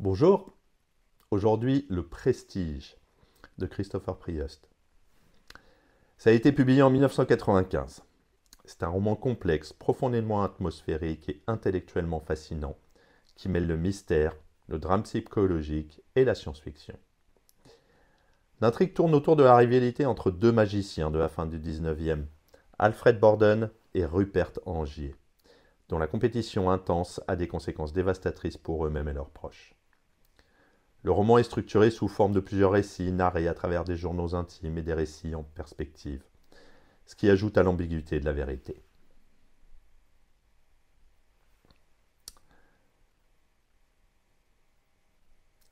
Bonjour, aujourd'hui le Prestige de Christopher Priest. Ça a été publié en 1995. C'est un roman complexe, profondément atmosphérique et intellectuellement fascinant, qui mêle le mystère, le drame psychologique et la science-fiction. L'intrigue tourne autour de la rivalité entre deux magiciens de la fin du 19e, Alfred Borden et Rupert Angier, dont la compétition intense a des conséquences dévastatrices pour eux-mêmes et leurs proches. Le roman est structuré sous forme de plusieurs récits narrés à travers des journaux intimes et des récits en perspective, ce qui ajoute à l'ambiguïté de la vérité.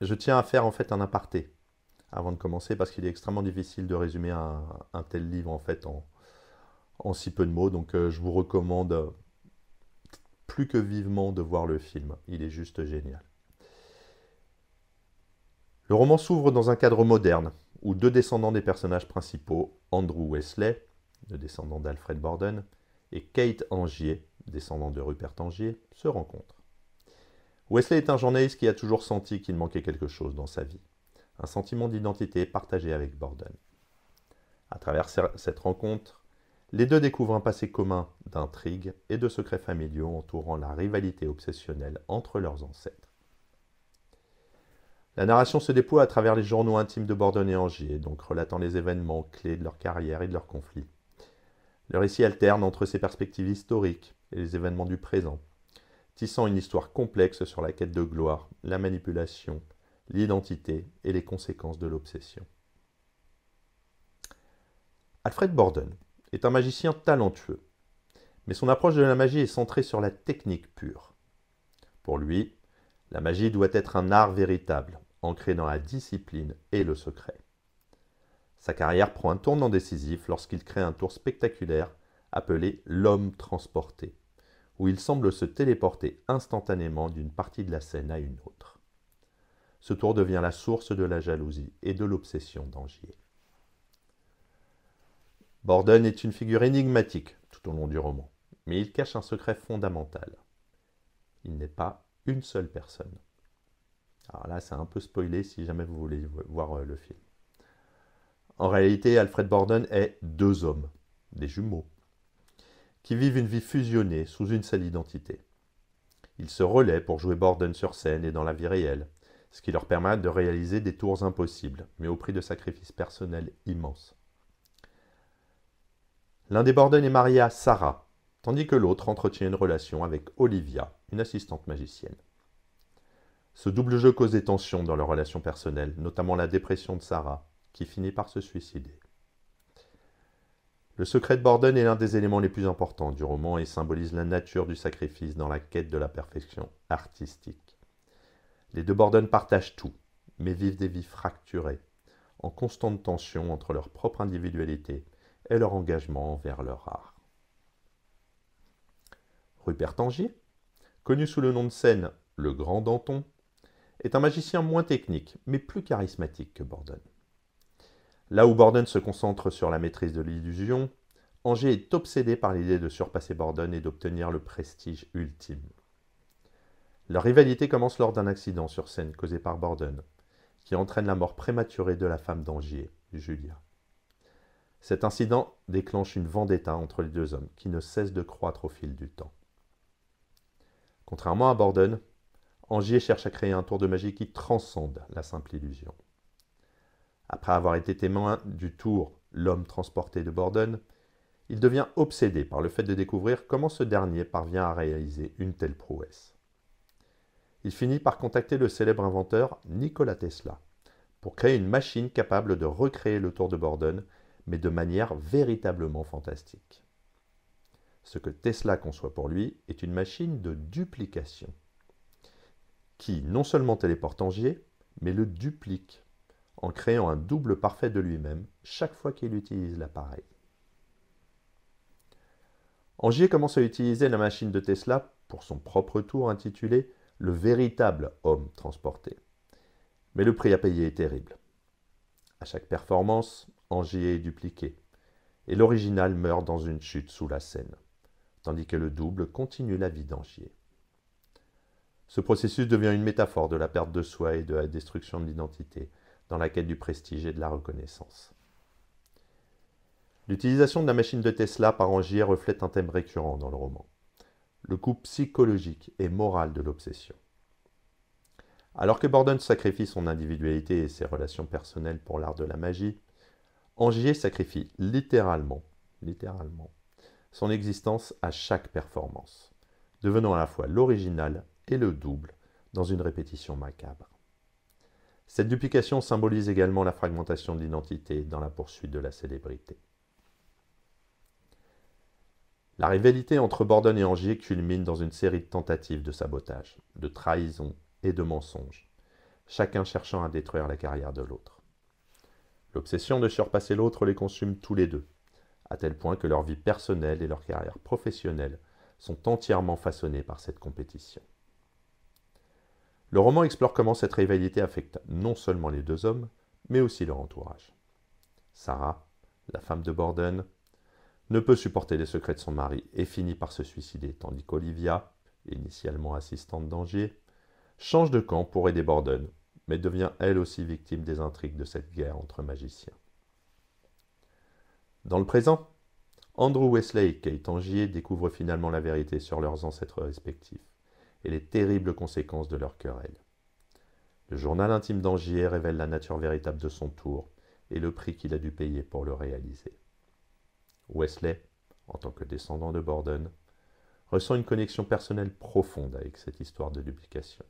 Je tiens à faire en fait un aparté avant de commencer parce qu'il est extrêmement difficile de résumer un tel livre en si peu de mots, donc je vous recommande plus que vivement de voir le film, il est juste génial. Le roman s'ouvre dans un cadre moderne, où deux descendants des personnages principaux, Andrew Wesley, le descendant d'Alfred Borden, et Kate Angier, descendant de Rupert Angier, se rencontrent. Wesley est un journaliste qui a toujours senti qu'il manquait quelque chose dans sa vie, un sentiment d'identité partagé avec Borden. À travers cette rencontre, les deux découvrent un passé commun d'intrigues et de secrets familiaux entourant la rivalité obsessionnelle entre leurs ancêtres. La narration se déploie à travers les journaux intimes de Borden et Angier, donc relatant les événements clés de leur carrière et de leurs conflits. Le récit alterne entre ces perspectives historiques et les événements du présent, tissant une histoire complexe sur la quête de gloire, la manipulation, l'identité et les conséquences de l'obsession. Alfred Borden est un magicien talentueux, mais son approche de la magie est centrée sur la technique pure. Pour lui, la magie doit être un art véritable, ancré dans la discipline et le secret. Sa carrière prend un tournant décisif lorsqu'il crée un tour spectaculaire appelé l'homme transporté, où il semble se téléporter instantanément d'une partie de la scène à une autre. Ce tour devient la source de la jalousie et de l'obsession d'Angier. Borden est une figure énigmatique tout au long du roman, mais il cache un secret fondamental. Il n'est pas une seule personne. Alors là, c'est un peu spoilé si jamais vous voulez voir le film. En réalité, Alfred Borden est deux hommes, des jumeaux, qui vivent une vie fusionnée sous une seule identité. Ils se relaient pour jouer Borden sur scène et dans la vie réelle, ce qui leur permet de réaliser des tours impossibles, mais au prix de sacrifices personnels immenses. L'un des Borden est marié à Sarah, tandis que l'autre entretient une relation avec Olivia, une assistante magicienne. Ce double jeu cause des tensions dans leur relation personnelle, notamment la dépression de Sarah, qui finit par se suicider. Le secret de Borden est l'un des éléments les plus importants du roman et symbolise la nature du sacrifice dans la quête de la perfection artistique. Les deux Borden partagent tout, mais vivent des vies fracturées, en constante tension entre leur propre individualité et leur engagement envers leur art. Rupert Angier, connu sous le nom de scène le Grand Danton, est un magicien moins technique, mais plus charismatique que Borden. Là où Borden se concentre sur la maîtrise de l'illusion, Angier est obsédé par l'idée de surpasser Borden et d'obtenir le prestige ultime. Leur rivalité commence lors d'un accident sur scène causé par Borden, qui entraîne la mort prématurée de la femme d'Angier, Julia. Cet incident déclenche une vendetta entre les deux hommes, qui ne cesse de croître au fil du temps. Contrairement à Borden, Angier cherche à créer un tour de magie qui transcende la simple illusion. Après avoir été témoin du tour L'homme transporté de Borden, il devient obsédé par le fait de découvrir comment ce dernier parvient à réaliser une telle prouesse. Il finit par contacter le célèbre inventeur Nikola Tesla pour créer une machine capable de recréer le tour de Borden, mais de manière véritablement fantastique. Ce que Tesla conçoit pour lui est une machine de duplication, qui non seulement téléporte Angier, mais le duplique, en créant un double parfait de lui-même chaque fois qu'il utilise l'appareil. Angier commence à utiliser la machine de Tesla pour son propre tour intitulé « Le véritable homme transporté ». Mais le prix à payer est terrible. À chaque performance, Angier est dupliqué, et l'original meurt dans une chute sous la scène, tandis que le double continue la vie d'Angier. Ce processus devient une métaphore de la perte de soi et de la destruction de l'identité, dans la quête du prestige et de la reconnaissance. L'utilisation de la machine de Tesla par Angier reflète un thème récurrent dans le roman, le coût psychologique et moral de l'obsession. Alors que Borden sacrifie son individualité et ses relations personnelles pour l'art de la magie, Angier sacrifie littéralement son existence à chaque performance, devenant à la fois l'original et le double dans une répétition macabre. Cette duplication symbolise également la fragmentation de l'identité dans la poursuite de la célébrité. La rivalité entre Borden et Angier culmine dans une série de tentatives de sabotage, de trahison et de mensonges, chacun cherchant à détruire la carrière de l'autre. L'obsession de surpasser l'autre les consume tous les deux, à tel point que leur vie personnelle et leur carrière professionnelle sont entièrement façonnées par cette compétition. Le roman explore comment cette rivalité affecte non seulement les deux hommes, mais aussi leur entourage. Sarah, la femme de Borden, ne peut supporter les secrets de son mari et finit par se suicider, tandis qu'Olivia, initialement assistante d'Angier, change de camp pour aider Borden, mais devient elle aussi victime des intrigues de cette guerre entre magiciens. Dans le présent, Andrew Wesley et Kate Angier découvrent finalement la vérité sur leurs ancêtres respectifs et les terribles conséquences de leur querelle. Le journal intime d'Angier révèle la nature véritable de son tour et le prix qu'il a dû payer pour le réaliser. Wesley, en tant que descendant de Borden, ressent une connexion personnelle profonde avec cette histoire de duplication,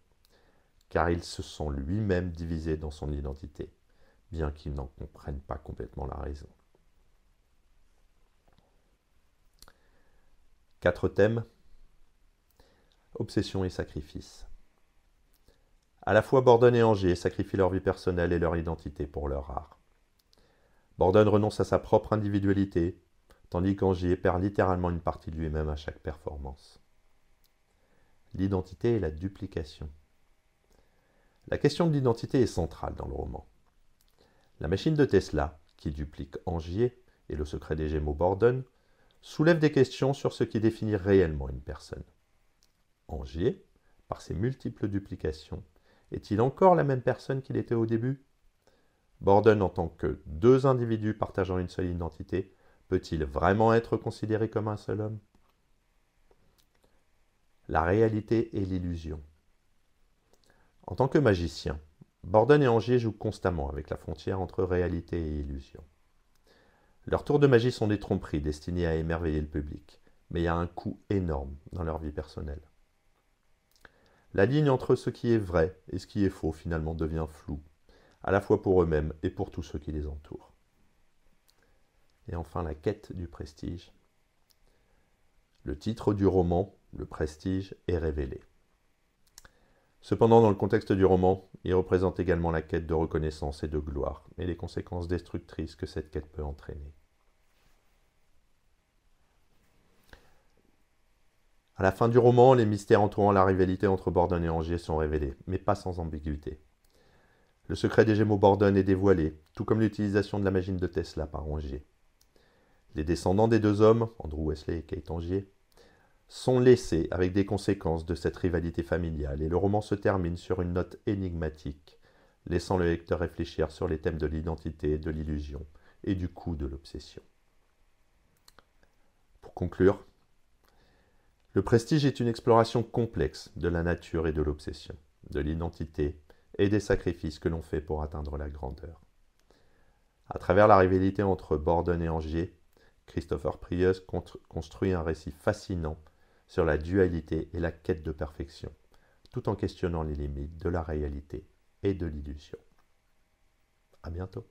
car il se sent lui-même divisé dans son identité, bien qu'il n'en comprenne pas complètement la raison. 4 thèmes. Obsession et sacrifice. À la fois Borden et Angier sacrifient leur vie personnelle et leur identité pour leur art. Borden renonce à sa propre individualité, tandis qu'Angier perd littéralement une partie de lui-même à chaque performance. L'identité et la duplication. La question de l'identité est centrale dans le roman. La machine de Tesla, qui duplique Angier, et le secret des Gémeaux Borden, soulève des questions sur ce qui définit réellement une personne. Angier, par ses multiples duplications, est-il encore la même personne qu'il était au début ? Borden, en tant que deux individus partageant une seule identité, peut-il vraiment être considéré comme un seul homme ? La réalité et l'illusion. En tant que magicien, Borden et Angier jouent constamment avec la frontière entre réalité et illusion. Leurs tours de magie sont des tromperies destinées à émerveiller le public, mais il y a un coût énorme dans leur vie personnelle. La ligne entre ce qui est vrai et ce qui est faux finalement devient floue, à la fois pour eux-mêmes et pour tous ceux qui les entourent. Et enfin, la quête du prestige. Le titre du roman, Le prestige, est révélé. Cependant, dans le contexte du roman, il représente également la quête de reconnaissance et de gloire, et les conséquences destructrices que cette quête peut entraîner. À la fin du roman, les mystères entourant la rivalité entre Borden et Angier sont révélés, mais pas sans ambiguïté. Le secret des Gémeaux Borden est dévoilé, tout comme l'utilisation de la machine de Tesla par Angier. Les descendants des deux hommes, Andrew Wesley et Kate Angier, sont laissés avec des conséquences de cette rivalité familiale, et le roman se termine sur une note énigmatique, laissant le lecteur réfléchir sur les thèmes de l'identité, de l'illusion et du coût de l'obsession. Pour conclure, le prestige est une exploration complexe de la nature et de l'obsession, de l'identité et des sacrifices que l'on fait pour atteindre la grandeur. À travers la rivalité entre Borden et Angier, Christopher Prius construit un récit fascinant sur la dualité et la quête de perfection, tout en questionnant les limites de la réalité et de l'illusion. À bientôt.